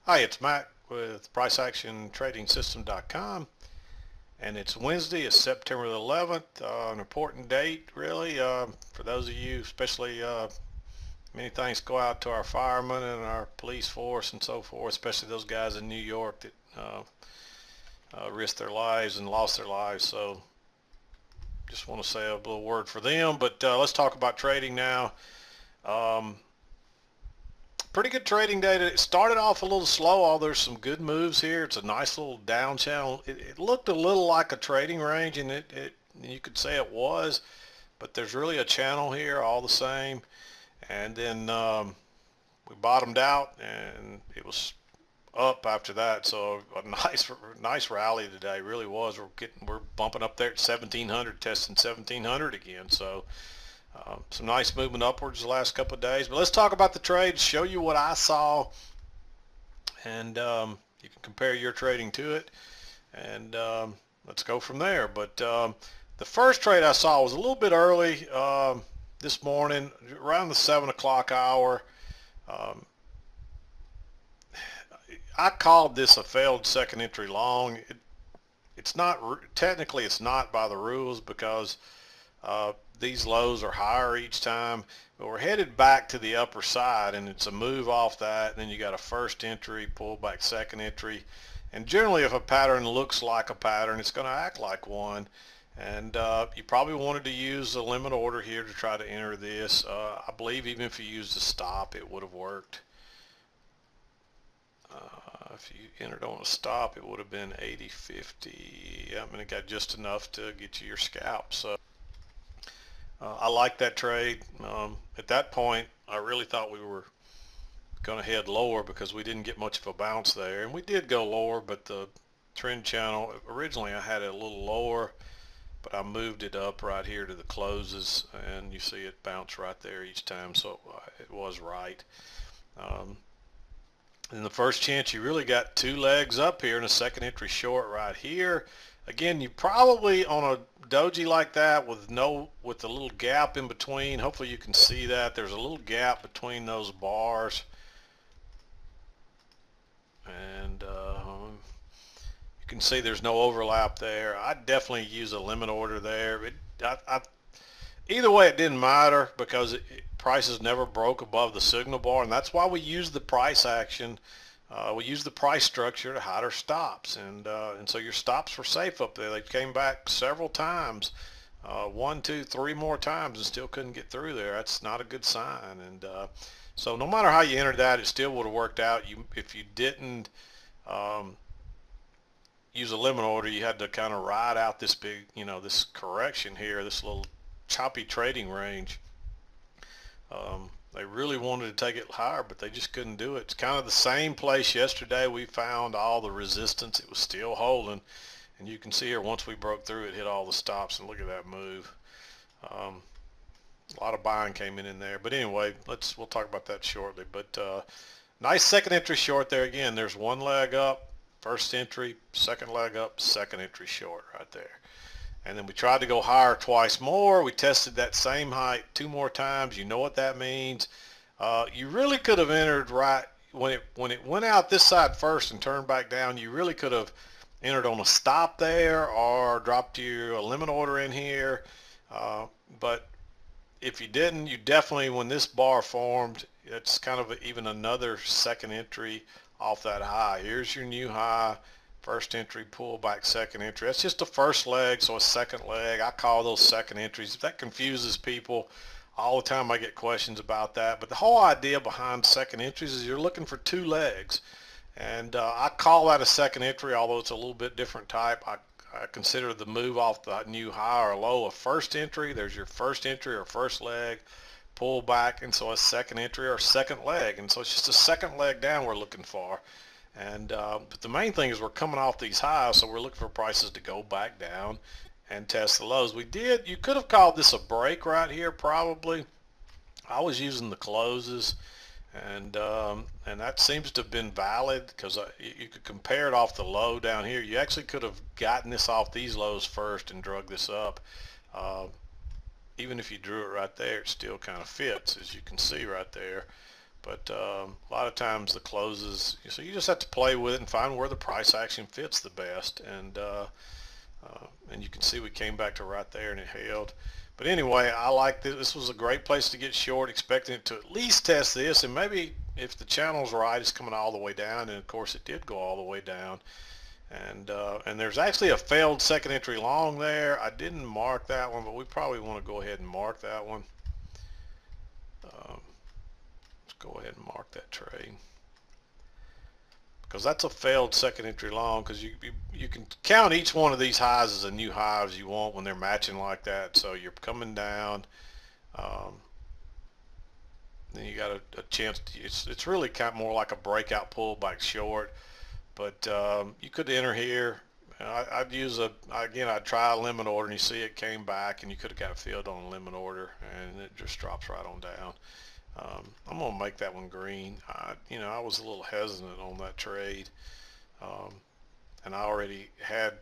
Hi, it's Matt with PriceActionTradingSystem.com, and it's Wednesday. It's September the 11th, an important date, really, for those of you, especially many thanks go out to our firemen and our police force and so forth, especially those guys in New York that risked their lives and lost their lives. So just want to say a little word for them, but let's talk about trading now. Um, Pretty good trading day. It started off a little slow, although there's some good moves here. It's a nice little down channel. It looked a little like a trading range, and it you could say it was, but there's really a channel here all the same. And then we bottomed out, and it was up after that. So a nice rally today. Really was. We're bumping up there at 1700, testing 1700 again. So some nice movement upwards the last couple of days. But let's talk about the trades, show you what I saw, and you can compare your trading to it, and let's go from there. But the first trade I saw was a little bit early this morning, around the 7 o'clock hour. Um, I called this a failed second entry long. It's not technically, it's not by the rules because these lows are higher each time, but we're headed back to the upper side, and it's a move off that, and then you got a first entry, pull back second entry, and generally if a pattern looks like a pattern, it's going to act like one, and you probably wanted to use a limit order here to try to enter this. I believe even if you used a stop, it would have worked. If you entered on a stop, it would have been 80.50. I mean, it got just enough to get you your scalp. So I like that trade. At that point, I really thought we were going to head lower because we didn't get much of a bounce there. And we did go lower, but the trend channel, originally I had it a little lower, but I moved it up right here to the closes, and you see it bounce right there each time, so it was right. In the first chance, you really got two legs up here and a second entry short right here. Again, you probably on a doji like that with a little gap in between, hopefully you can see that there's a little gap between those bars, and you can see there's no overlap there. I'd definitely use a limit order there. Either way, it didn't matter because prices never broke above the signal bar, and that's why we use the price action. We use the price structure to hide our stops, and so your stops were safe up there. They came back several times, one, two, three more times, and still couldn't get through there. That's not a good sign. And so no matter how you entered that, it still would have worked out. If you didn't use a limit order, you had to kind of ride out this big, this correction here, this little choppy trading range. They really wanted to take it higher, but they just couldn't do it. It's kind of the same place yesterday. We found all the resistance. It was still holding, and you can see here once we broke through, it hit all the stops, and look at that move. A lot of buying came in there, but anyway, we'll talk about that shortly. But nice second entry short there. Again, there's one leg up, first entry, second leg up, second entry short right there. And then we tried to go higher twice more. We tested that same height two more times. You know what that means. You really could have entered right when it went out this side first and turned back down. You really could have entered on a stop there or dropped you a limit order in here. But if you didn't, you definitely, when this bar formed, it's kind of even another second entry off that high. Here's your new high. First entry, pull back, second entry. That's just the first leg, so a second leg. I call those second entries. That confuses people. All the time I get questions about that. But the whole idea behind second entries is you're looking for two legs. And I call that a second entry, although it's a little bit different type. I consider the move off the new high or low a first entry. There's your first entry or first leg, pull back, and so a second entry or second leg. And so it's just a second leg down we're looking for. And but the main thing is we're coming off these highs, so we're looking for prices to go back down and test the lows. You could have called this a break right here probably. I was using the closes, and that seems to have been valid because you could compare it off the low down here. You actually could have gotten this off these lows first and drug this up. Even if you drew it right there, it still kind of fits, as you can see right there. But a lot of times the closes, so you just have to play with it and find where the price action fits the best. And you can see we came back to right there and it held. But anyway, I like this. This was a great place to get short, expecting it to at least test this, and maybe if the channel's right, it's coming all the way down, and of course it did go all the way down. And there's actually a failed second entry long there. I didn't mark that one, but we probably want to go ahead and mark that one. Let's go ahead and mark that trade, because that's a failed second entry long, because you can count each one of these highs as a new high as you want when they're matching like that. So you're coming down, then you got a chance to, it's really kind of more like a breakout pullback short. But you could enter here. I'd use I'd try a limit order, and you see it came back, and you could have got filled on a limit order, and it just drops right on down. I'm gonna make that one green. I was a little hesitant on that trade, and I already had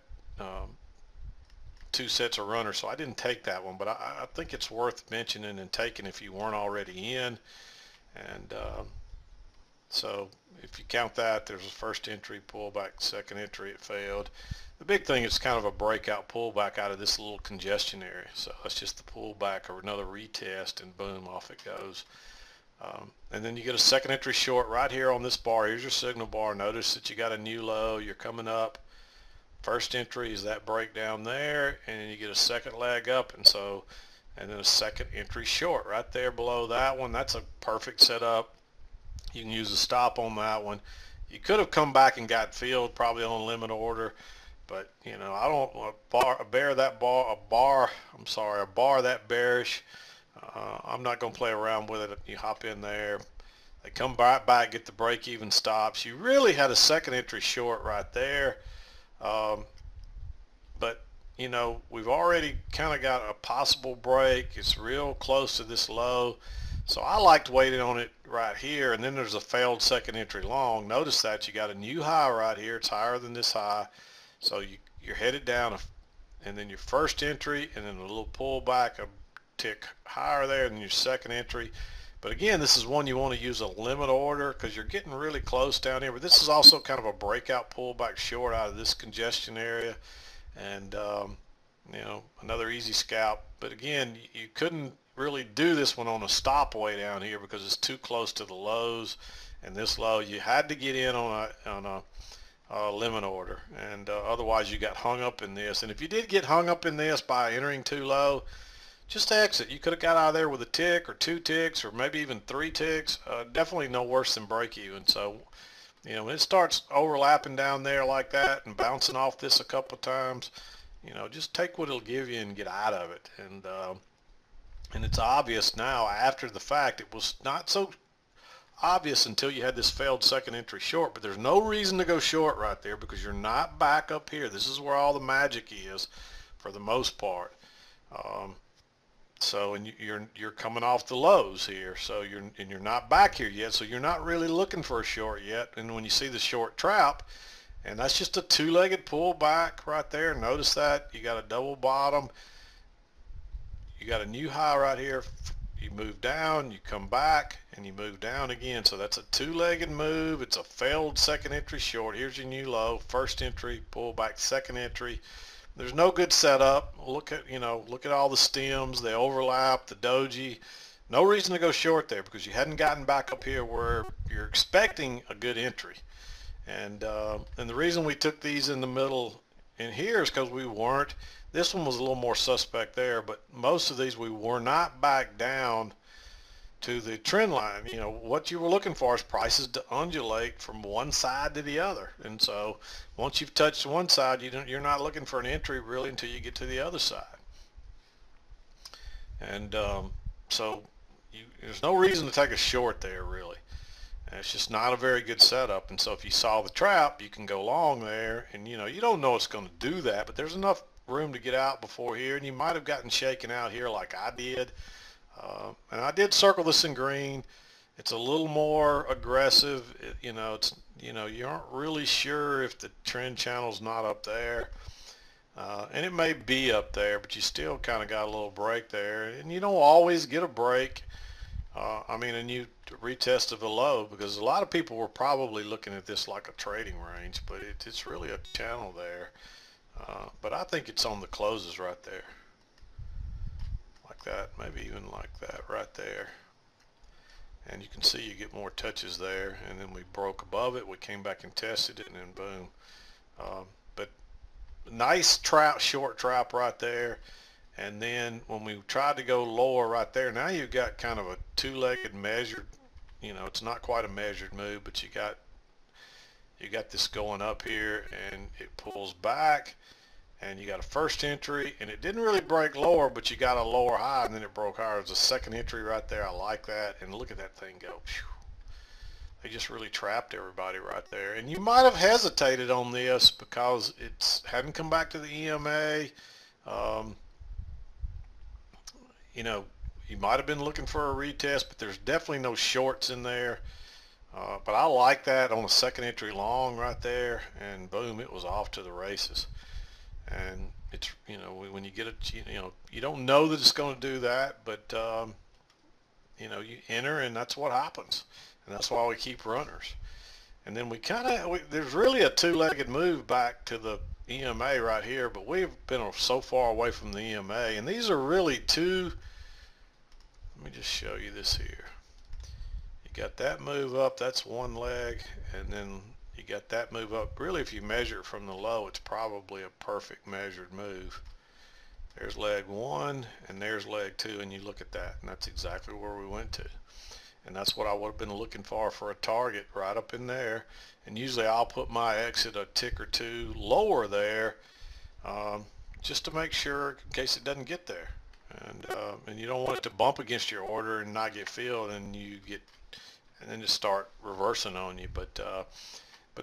2 sets of runners, so I didn't take that one. But I think it's worth mentioning and taking if you weren't already in. And so if you count that, there's a first entry pullback, second entry, it failed. The big thing is kind of a breakout pullback out of this little congestion area. So that's just the pullback or another retest, and boom, off it goes. And then you get a second entry short right here on this bar. Here's your signal bar. Notice that you got a new low. You're coming up. First entry is that breakdown there, and then you get a second leg up, and then a second entry short right there below that one. That's a perfect setup. You can use a stop on that one. You could have come back and got filled probably on limit order, but I don't want a bar that bearish. I'm not going to play around with it. You hop in there, they come right back, get the break even stops. You really had a second entry short right there, but we've already kind of got a possible break. It's real close to this low. So I liked waiting on it right here, and then there's a failed second entry long. Notice that you got a new high right here. It's higher than this high. So you're headed down, and then your first entry, and then a little pullback, a tick higher there, and then your second entry. But again, this is one you want to use a limit order because you're getting really close down here. But this is also kind of a breakout pullback short out of this congestion area, and another easy scalp. But again, you couldn't really do this one on a stop way down here because it's too close to the lows, and this low you had to get in on a limit order, and otherwise you got hung up in this. And if you did get hung up in this by entering too low, just exit. You could have got out of there with a tick or 2 ticks or maybe even 3 ticks. Definitely no worse than break even. So when it starts overlapping down there like that and bouncing off this a couple of times, just take what it'll give you and get out of it. And it's obvious now after the fact. It was not so obvious until you had this failed second entry short, but there's no reason to go short right there because you're not back up here. This is where all the magic is for the most part. And you're coming off the lows here, so you're not back here yet, so you're not really looking for a short yet. And when you see the short trap, and that's just a 2-legged pullback right there, notice that you got a double bottom. You got a new high right here. You move down, you come back, and you move down again. So that's a 2-legged move. It's a failed second entry short. Here's your new low. First entry, pull back, second entry. There's no good setup. Look at all the stems, they overlap, the doji. No reason to go short there because you hadn't gotten back up here where you're expecting a good entry. And the reason we took these in the middle in here is because we weren't. This one was a little more suspect there, but most of these we were not back down to the trend line. What you were looking for is prices to undulate from one side to the other. And so once you've touched one side, you're not looking for an entry really until you get to the other side. And so there's no reason to take a short there really. And it's just not a very good setup. And so if you saw the trap, you can go long there, and you don't know it's going to do that, but there's enough room to get out before here, and you might have gotten shaken out here like I did. And I did circle this in green. It's a little more aggressive. You aren't really sure if the trend channel's not up there, and it may be up there, but you still kind of got a little break there, and you don't always get a break I mean a new retest of the low, because a lot of people were probably looking at this like a trading range, but it's really a channel there. But I think it's on the closes right there, like that, maybe even like that right there. And you can see you get more touches there, and then we broke above it, we came back and tested it, and then boom. But nice trap, short trap right there. And then when we tried to go lower right there, now you've got kind of a two-legged measured, it's not quite a measured move, but you got this going up here, and it pulls back, and you got a first entry, and it didn't really break lower, but you got a lower high, and then it broke higher. There's a second entry right there. I like that, and look at that thing go. They just really trapped everybody right there. And you might have hesitated on this because it hadn't come back to the EMA. You might have been looking for a retest, but there's definitely no shorts in there. But I like that on a second entry long right there, and boom, it was off to the races. And it's, when you get it, you don't know that it's going to do that, but you enter, and that's what happens, and that's why we keep runners. And then there's really a two-legged move back to the EMA right here, but we've been so far away from the EMA, and these are really two. Let me just show you this here. You got that move up, that's one leg, and then you got that move up. Really, if you measure it from the low, it's probably a perfect measured move. There's leg one, and there's leg two, and you look at that, and that's exactly where we went to. And that's what I would have been looking for a target, right up in there. And usually I'll put my exit a tick or two lower there, just to make sure in case it doesn't get there. And you don't want it to bump against your order and not get filled, and then just start reversing on you. But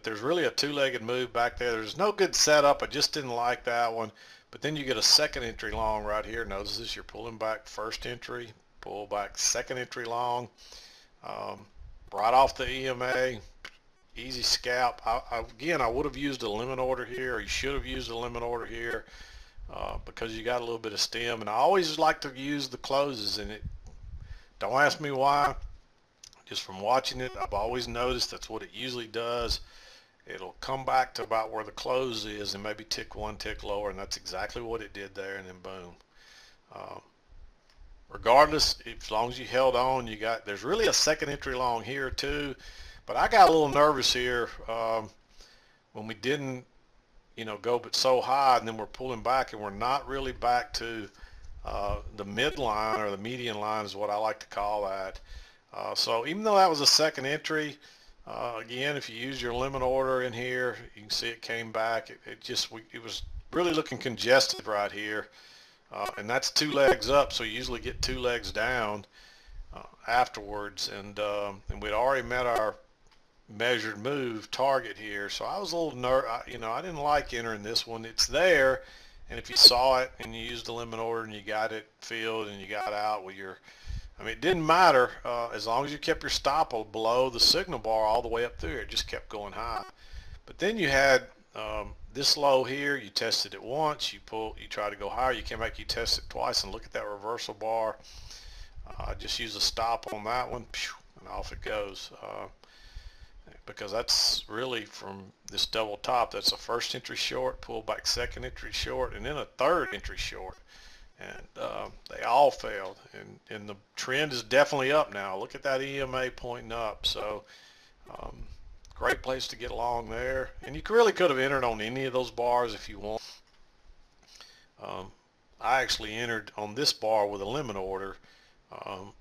there's really a two-legged move back there. There's no good setup. I just didn't like that one. But then you get a second entry long right here. Notice this, you're pulling back first entry, pull back second entry long, right off the EMA, easy scalp. Again, I would have used a limit order here, or you should have used a limit order here, because you got a little bit of stem. And I always like to use the closes in it. Don't ask me why. Just from watching it, I've always noticed that's what it usually does. It'll come back to about where the close is and maybe tick one tick lower, and that's exactly what it did there, and then boom. Regardless, as long as you held on, there's really a second entry long here too, but I got a little nervous here when we didn't go but so high, and then we're pulling back, and we're not really back to the midline, or the median line is what I like to call that. So even though that was a second entry, again, if you use your limit order in here, you can see it came back. It was really looking congested right here, and that's two legs up. So you usually get two legs down afterwards, and we'd already met our measured move target here. So I was a little I didn't like entering this one. It's there, and if you saw it and you used the limit order and you got it filled and you got out with it didn't matter as long as you kept your stop below the signal bar all the way up through. It just kept going high. But then you had this low here. You tested it once. You try to go higher. You came back. You tested it twice, and look at that reversal bar. Just use a stop on that one, and off it goes. Because that's really from this double top. That's a first entry short, pull back second entry short, and then a third entry short. And they all failed, and the trend is definitely up now. Look at that EMA pointing up. So great place to get along there, and you really could have entered on any of those bars if you want. I actually entered on this bar with a limit order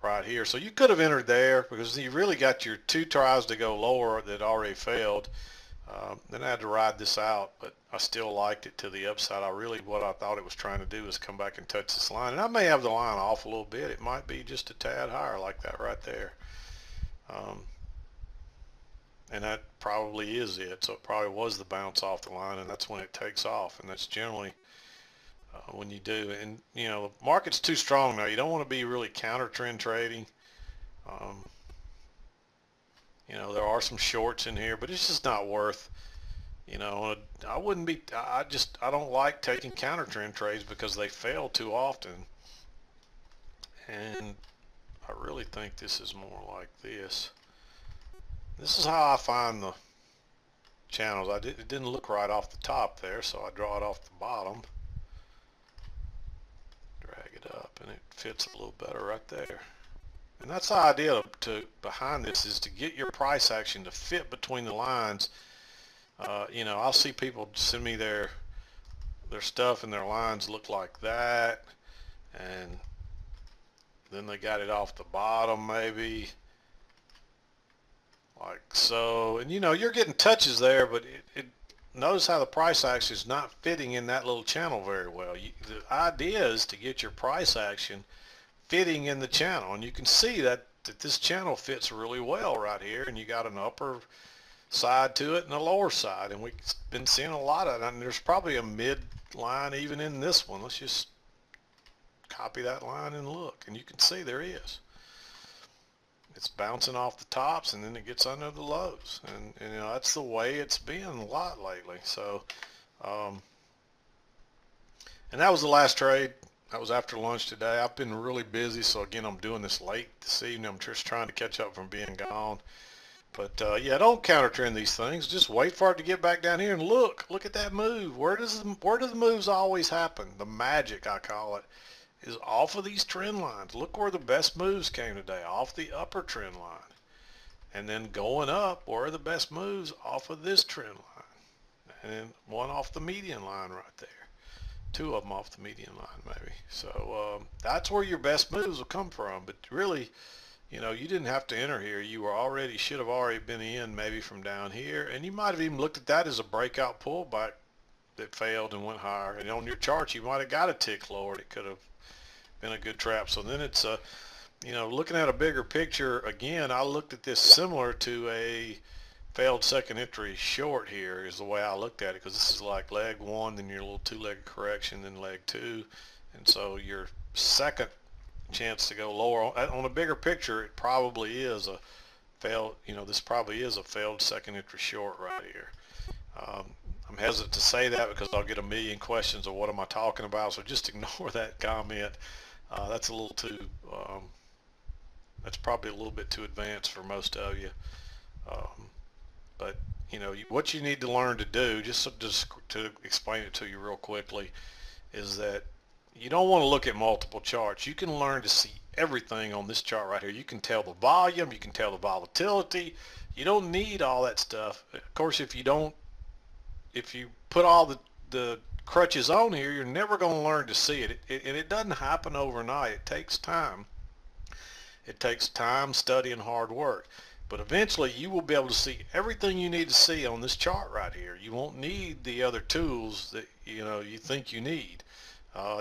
right here, so you could have entered there because you really got your two tries to go lower that already failed. Then I had to ride this out, but I still liked it to the upside. What I thought it was trying to do was come back and touch this line, and I may have the line off a little bit. It might be just a tad higher like that right there, and that probably is it. So it probably was the bounce off the line, and that's when it takes off, and that's generally when you do. And the market's too strong now. You don't want to be really counter trend trading. There are some shorts in here, but it's just not worth, I wouldn't be, I don't like taking counter trend trades because they fail too often. And I really think this is more like this. This is how I find the channels. It didn't look right off the top there, so I draw it off the bottom, drag it up, and it fits a little better right there. And that's the idea behind this, is to get your price action to fit between the lines. You know, I'll see people send me their stuff and their lines look like that, and then they got it off the bottom maybe like so, and you know, you're getting touches there, but notice how the price action is not fitting in that little channel very well. The idea is to get your price action fitting in the channel, and you can see that this channel fits really well right here, and you got an upper side to it and a lower side, and we've been seeing a lot of it, and there's probably a mid line even in this one. Let's just copy that line and look, and you can see there is. It's bouncing off the tops and then it gets under the lows, and you know, that's the way it's been a lot lately. So and that was the last trade. That was after lunch today. I've been really busy, so again, I'm doing this late this evening. I'm just trying to catch up from being gone. But yeah, don't counter trend these things. Just wait for it to get back down here and look at that move. Where do the moves always happen? The magic, I call it, is off of these trend lines. Look where the best moves came today, off the upper trend line. And then going up, where are the best moves? Off of this trend line. And then one off the median line right there. Two of them off the median line maybe. So that's where your best moves will come from. But really, you know, you didn't have to enter here. You should have already been in maybe from down here. And you might have even looked at that as a breakout pullback that failed and went higher. And on your chart, you might have got a tick lower. It could have been a good trap. So then it's you know, looking at a bigger picture again, I looked at this similar to a failed second entry short here is the way I looked at it, because this is like leg one, then your little two-leg correction, then leg two, and so your second chance to go lower on a bigger picture, it probably is a failed, you know, this probably is a failed second entry short right here. I'm hesitant to say that because I'll get a million questions of what am I talking about, so just ignore that comment. That's a little too, that's probably a little bit too advanced for most of you. But you know, what you need to learn to do, just to explain it to you real quickly, is that you don't want to look at multiple charts. You can learn to see everything on this chart right here. You can tell the volume, you can tell the volatility. You don't need all that stuff. Of course, if you put all the crutches on here, you're never going to learn to see it. And it doesn't happen overnight. It takes time. It takes time, study, and hard work. But eventually you will be able to see everything you need to see on this chart right here. You won't need the other tools that you know you think you need.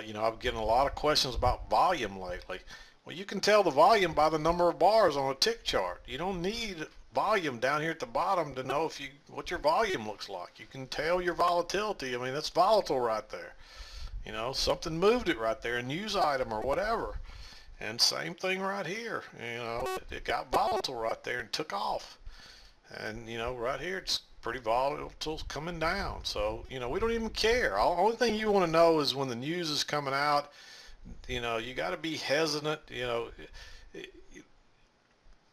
You know, I'm getting a lot of questions about volume lately. Well, you can tell the volume by the number of bars on a tick chart. You don't need volume down here at the bottom to know what your volume looks like. You can tell your volatility. I mean, that's volatile right there. You know, something moved it right there, a news item or whatever. And same thing right here, you know, it got volatile right there and took off. And, you know, right here it's pretty volatile coming down. So, you know, we don't even care. The only thing you want to know is when the news is coming out, you know, you got to be hesitant. You know,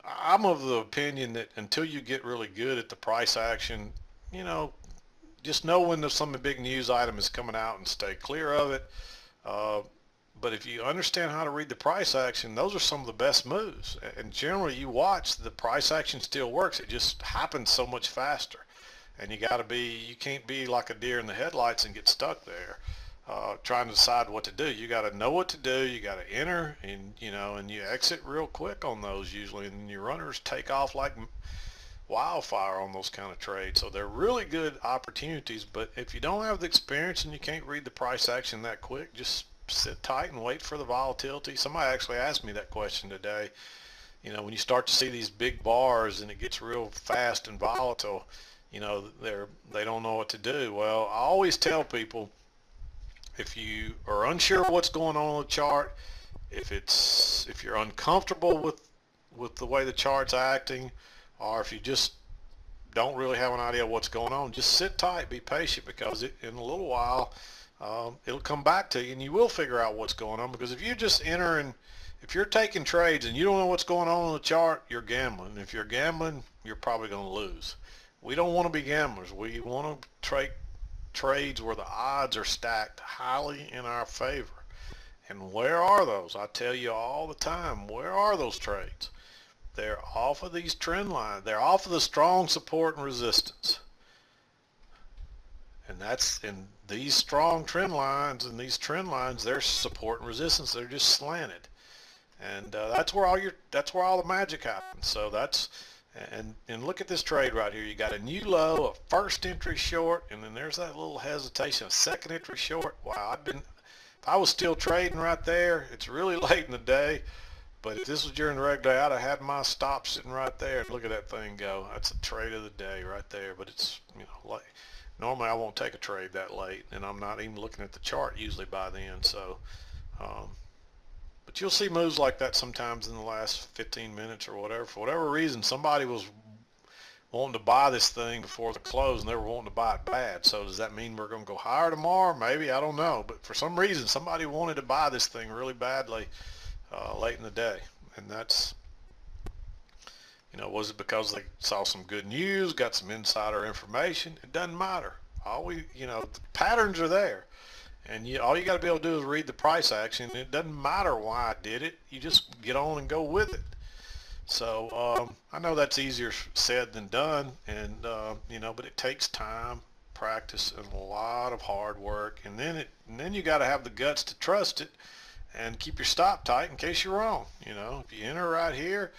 I'm of the opinion that until you get really good at the price action, you know, just know when there's some big news item is coming out and stay clear of it. But if you understand how to read the price action, those are some of the best moves. And generally you watch, the price action still works. It just happens so much faster. And you can't be like a deer in the headlights and get stuck there trying to decide what to do. You got to know what to do. You got to enter, and you know, and you exit real quick on those usually. And your runners take off like wildfire on those kind of trades. So they're really good opportunities. But if you don't have the experience and you can't read the price action that quick, just sit tight and wait for the volatility. Somebody actually asked me that question today. You know, when you start to see these big bars and it gets real fast and volatile, you know, they don't know what to do. Well, I always tell people, if you are unsure what's going on the chart, if you're uncomfortable with the way the chart's acting, or if you just don't really have an idea what's going on, just sit tight, be patient, because in a little while it'll come back to you and you will figure out what's going on. Because if you just enter if you're taking trades and you don't know what's going on the chart, you're gambling. If you're gambling, you're probably going to lose. We don't want to be gamblers. We want to trade trades where the odds are stacked highly in our favor. And where are those? I tell you all the time, where are those trades? They're off of these trend lines. They're off of the strong support and resistance. And that's in these strong trend lines, and these trend lines, they're support and resistance. They're just slanted. And that's where all the magic happens. So that's, and look at this trade right here. You got a new low, a first entry short, and then there's that little hesitation, a second entry short. Wow, if I was still trading right there, it's really late in the day, but if this was during the regular day, I'd have had my stop sitting right there. Look at that thing go. That's a trade of the day right there, but it's, late. Normally I won't take a trade that late, and I'm not even looking at the chart usually by then. So, but you'll see moves like that sometimes in the last 15 minutes or whatever. For whatever reason, somebody was wanting to buy this thing before the close, and they were wanting to buy it bad. So does that mean we're going to go higher tomorrow? Maybe, I don't know. But for some reason, somebody wanted to buy this thing really badly late in the day. And that's, was it because they saw some good news, got some insider information? It doesn't matter. The patterns are there. And all you got to be able to do is read the price action. It doesn't matter why I did it. You just get on and go with it. So I know that's easier said than done, and but it takes time, practice, and a lot of hard work. And then you got to have the guts to trust it and keep your stop tight in case you're wrong. If you enter right here,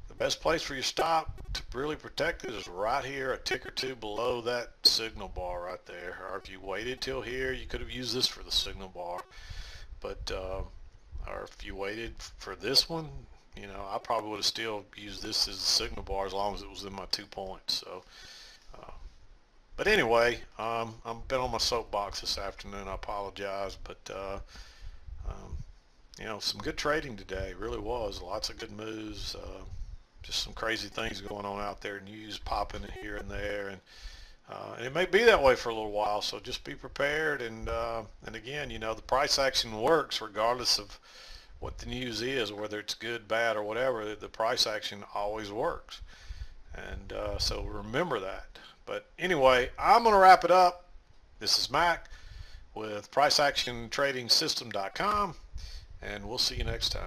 the best place for your stop to really protect it is right here, a tick or two below that signal bar right there. Or if you waited till here, you could have used this for the signal bar. But or if you waited for this one, I probably would have still used this as a signal bar as long as it was in my 2 points. So, but anyway, I've been on my soapbox this afternoon. I apologize, but some good trading today. Really was. Lots of good moves. Just some crazy things going on out there. News popping here and there, and it may be that way for a little while. So just be prepared. And again, the price action works regardless of what the news is, whether it's good, bad, or whatever. The price action always works, and so remember that. But anyway, I'm going to wrap it up. This is Mac with PriceActionTradingSystem.com, and we'll see you next time.